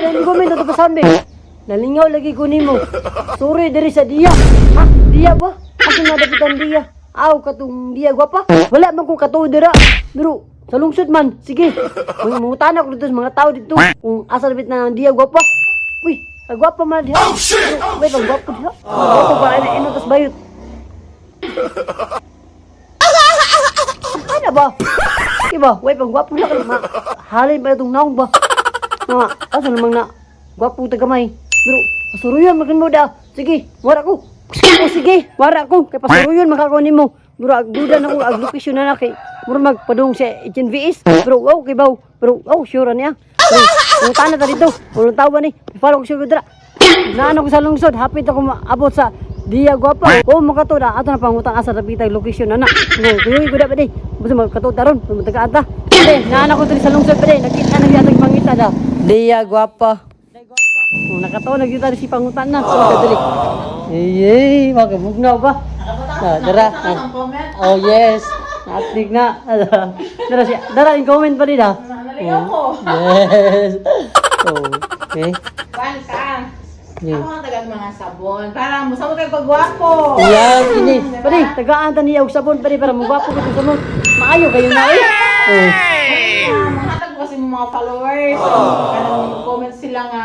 Dahil comment na ito pasambi. Nalingaw lagi ko nimo. Sorry dari sa Dia. Ha? Dia ba? Ako nga dapitan Dia. Aw, katong Dia gwapa. Wala man ko katuo dira. Pero, sa lungsod man. Sige. Mungutana ko dito sa mga tao dito. Kung asa dapat na ang Dia gwapa. Uy, gwapa man diha. Wait, gwapa diha. Gwapa para na ino tas bayot. Ano ba? Diba? Wait, gwapo na ka. Halay ba itong naong ba? Nga, asa namang na. Gwapo tagamay. Pero, pasuruyan makin mo da. Sige, wara ko. O sige, wara ko. Kaya pasuruyan makakunin mo. Pero, agduda na ko, aglokasyon na na kay. Mura magpadung siya, HNVS. Pero, wow, kay baw. Pero, wow, sure niya. Pero, kung tana ta dito, walang tawa ni. Follow ko siya kudra. Naano ko sa lungsod, hapit ako maabot sa Dia gwapa. Oh, makato da. Ato na pangutang asa rapitay location na na. Kuyoy ko da pa di. Basta magkato taron, magtagaan ta. Pre, naana ko diri sa lungsod pre. Nakita na yatag pangita da. Dia gwapa. Oh, nakato na gyud si pangutan na. So, kadali. Hey, magabugnaw ba? Dara. Oh, yes. Atlig na. Dara siya. Dara in comment pa di da. Yes. Okay. Bangka. Ako ang tagat mga sabon. Para mo sabon kayo pagwapo. Yan, ini. Pari, tagaan ta niya og sabon pari para magwapo ko sa sabon. Maayo kayo na eh. Mahatag ko kasi mga followers. Kanang comment sila nga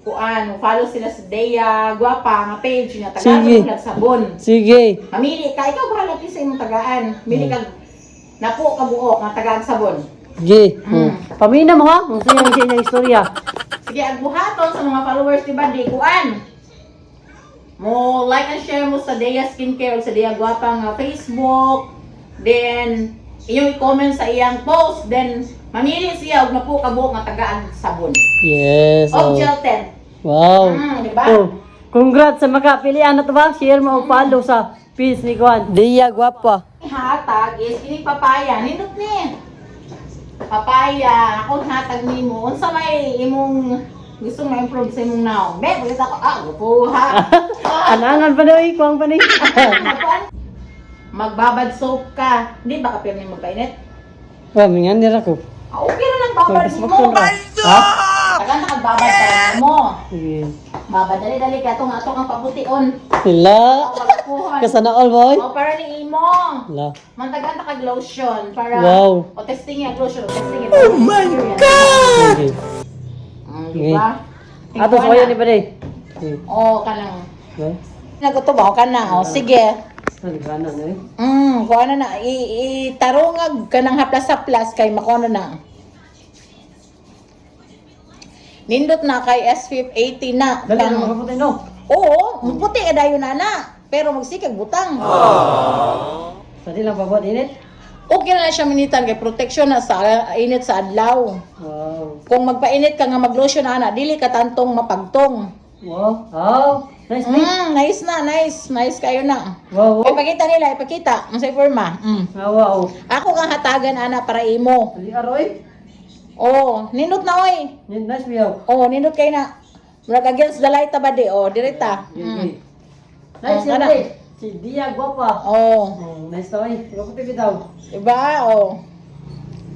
kuan, follow sila sa Dea, gwapa nga page nga tagaan ng sabon. Sige. Mamili ka, ikaw bahala sa imong tagaan. Mili ka napo ka buok nga tagaan sabon. Sige. Pamina mo ha, kung sino yung inyong istorya. Sige, agbuhaton sa mga followers ni Badi, kuan. Mo like and share mo sa Dea Skincare o sa Dea Gwapa nga Facebook. Then, inyong i-comment sa iyang post. Then, mamili siya og napo ka buok nga tagaan sabon. Yes. O gelatin. Wow. Diba? Oh, congrats sa makapilian na to ba? Share mo o follow sa page ni Juan. Dia Gwapa. Hatag is ini papaya. Nindot ni. Papaya, ako hatag nimo. Unsa may imong gusto ma-improve sa imong naong? Be, pagkat ako, gupuha. Anangan pa daw ikuang pa ni. Magbabad soap ka. Hindi ba kapir ni magpainit? Mingan nila ko. Okay na lang babad mo. Ha? Tagan na kagbabad ka mo. Sige. Babad, dali-dali ka. Itong atong ang papution. Sila. Magpuhan. Kasana all boy. O, para ni imo. Sila. Mantagan na kag-lotion. Para, Wow. o testing yung lotion. Testing yung oh my God! Sige. Diba? Ato sa kayo ni Pare. Sige. O, kanang. Okay. Naguto ba? O ka na. O, sige. Saligana na eh. Kung ano na. Itarungag ka ng haplas-haplas kay makono na. Nindot na kay SFIF 80 na. Dali na mga puti no. Oo, puti ka dayo na na. Pero magsikag butang. Sa lang pabot init. Okay na lang siya minitan kay protection na sa init sa adlaw. Wow. Kung magpainit ka nga maglotion na dili ka tantong mapagtong. Wow. Oh. Nice me. Nice na, nice. Nice kayo na. Wow. Ipakita nila, ipakita. Ang sa forma. Wow. Ako nga hatagan ana para imo. Ali aroy. Oh, nindot na oy. Nice me yaw. Oh, nindot kay na. Murag against the light ba di? Oh, direta. Nice kana. yan si Dia Gwapa. Oh, Nice na oy. Kaputi bitaw. diba? Oh.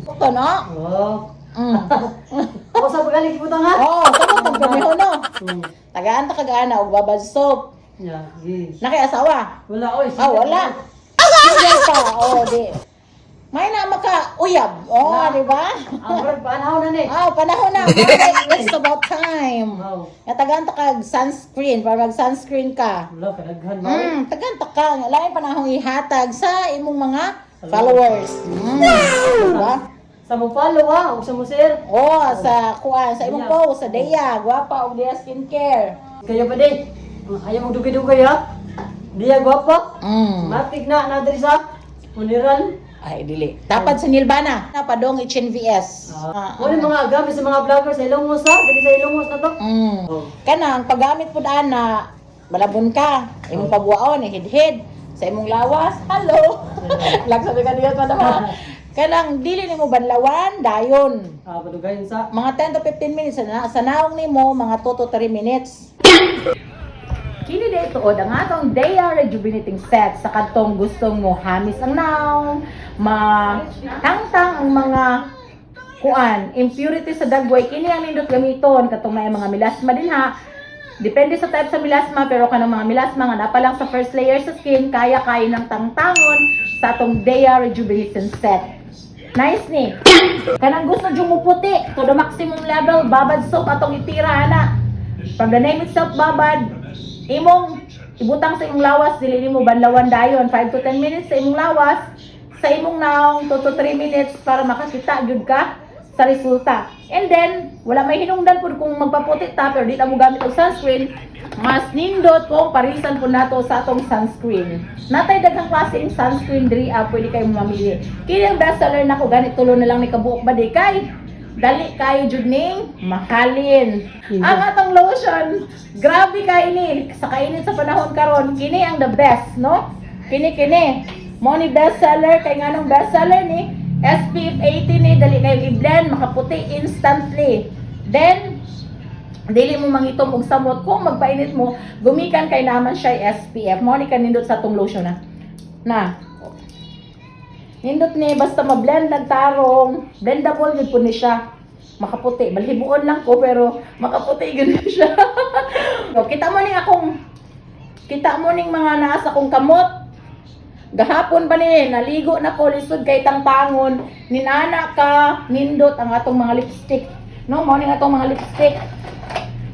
Ito no? Wow. Ako sa pagaling kibutang ha? Oh, tama tong kamiho no. Tagaan ta kagaana og babad soap. Yeah, gi. Naki-asawa? Wala oy. Wala. Single pa. Oh, di. May na maka uyab. Oh, di ba? Ang brad panahon na ni. Oh, panahon na. It's about time. Wow. Tagaan ta kag sunscreen para mag-sunscreen ka. Wala kadaghan ba oy. Tagaan ta ka. Lain panahon ihatag sa imong mga followers. Diba? Sa mo follow ha, o sa mo share. Oh, sa kuan, sa imong post, sa Dea, Gwapa og Dea Skincare. Kayo pa din. Ayaw mong dugay-dugay ha. Dia Gwapa. Matik na diri sa Uniran. Ay, dili. Dapat sa Nilbana. Napadong HNVS. Ano yung mga gamit sa mga vloggers sa Ilongos ha? Dili sa Ilongos na to. Kanang paggamit po daan na balabon ka, imong pabuaon, hid-hid, sa imong lawas, hello! Lagsabi ka niya pa naman. Kanang dili nimo banlawan, dayon. Padugayin sa. Mga 10 to 15 minutes, sa naong nimo, mga 2 to 3 minutes. Kini dito o ang atong Dea Rejuvenating Set sa kadtong gustong mo hamis ang naong, matangtang ang mga impurity sa dagway, kini ang nindot gamiton katong may mga melasma din ha. Depende sa type sa melasma, pero kanang mga melasma nga napa lang sa first layer sa skin, kaya ng tangtangon sa atong Dea Rejuvenescent Set. Nice ni. Kanang gusto dyan mo puti to the maximum level, babad soap atong itira ana. From the name itself, babad, imong ibutang sa imong lawas, dili nimo banlawan dayon 5 to 10 minutes sa imong lawas, sa imong naong 2 to 3 minutes para makakita gyud ka sa resulta. And then, wala may hinungdan po kung magpaputi ta, pero di ta mo gamit og sunscreen, mas nindot kung parisan po nato sa atong sunscreen. Natay daghang klase ng sunscreen diri, pwede kayo mamili. Kini ang bestseller nako, ganit tulo na lang ni kabuok ba di kay dali kayo jud ning mahalin. Ang atong lotion, grabe kay ni sa kainit sa panahon karon, kini ang the best, no? Kini mo ni bestseller kay nganong bestseller ni SPF 80 ni, dali kayo i-blend, makaputi instantly. Then, dili mo mangitom og samot. Kung magpainit mo, gumikan kay naman siya SPF. Mo ni kanindot sa tong lotion na. Nindot ni, basta ma-blend nagtarong, blendable yun po ni siya. Makaputi. Balhibuon lang ko, pero makaputi yun siya. So, kita mo ning mga nasa kong kamot. Gahapon ba ni, naligo na ko, lisod kay tangtangon, ninana ka, nindot ang atong mga lipstick. No, morning atong mga lipstick.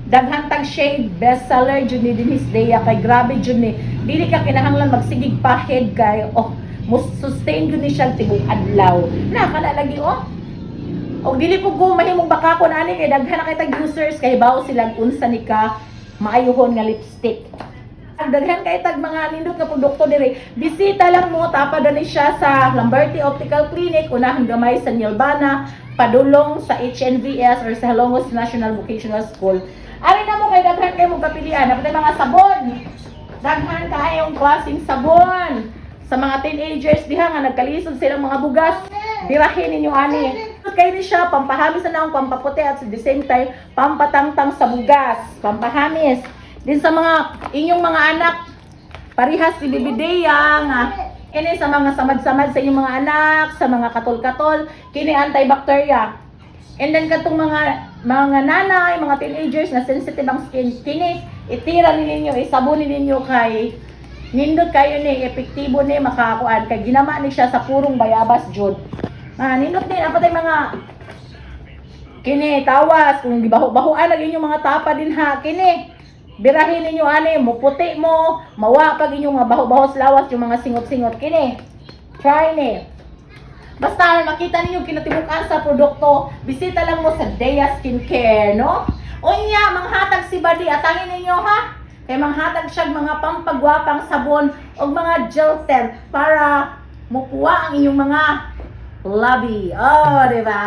Daghang tag shade, bestseller jud ni Denise Dea, kay grabe jud ni. Dili ka kinahanglan magsigig pahid kay, mo sustain jud ni siya tibok adlaw. Nakala lagi Og dili po ko mahimong bakakon ani kay daghan na kay tag users kay bawo sila unsa ni ka maayuhon nga lipstick. Daghan kay tag mga nindot nga produkto diri. Bisita lang mo, tapada ni siya sa Lamberti Optical Clinic, unahang gamay sa Nielbana, padulong sa HNVS or sa Halongos National Vocational School. Ari na mo kay daghan kay mong kapilian, napatay mga sabon. Daghan kayong klaseng sabon. Sa mga teenagers diha nga nagkalisod silang mga bugas, birahin ninyo ani. Kay ni siya pampahamis na naong pampaputi at at the same time pampatangtang sa bugas, pampahamis. Din sa mga inyong mga anak, parihas si Bibi Dea nga ini sa mga samad-samad sa inyong mga anak, sa mga katol-katol, kini antibacteria. And then katong mga nanay, mga teenagers na sensitive ang skin, kini itira ninyo, isabunin ninyo kay nindot kayo ni epektibo ni makakuan kay ginama ni siya sa purong bayabas jud. Nindot ni apatay mga kini tawas kung gibaho-bahoan lagi inyong mga tapa din ha kini. Birahin ninyo ani, muputi mo, mawa pag inyong mga baho-bahos lawas yung mga singot-singot kini. Try ni. Basta makita ninyo kinatibukan sa produkto, bisita lang mo sa Dea Skincare, no? Unya, manghatag si Badi, atangin ninyo ha. Kay manghatag siya mga pampagwapang sabon o mga gel tent para mukuha ang inyong mga labi. Oh, diba?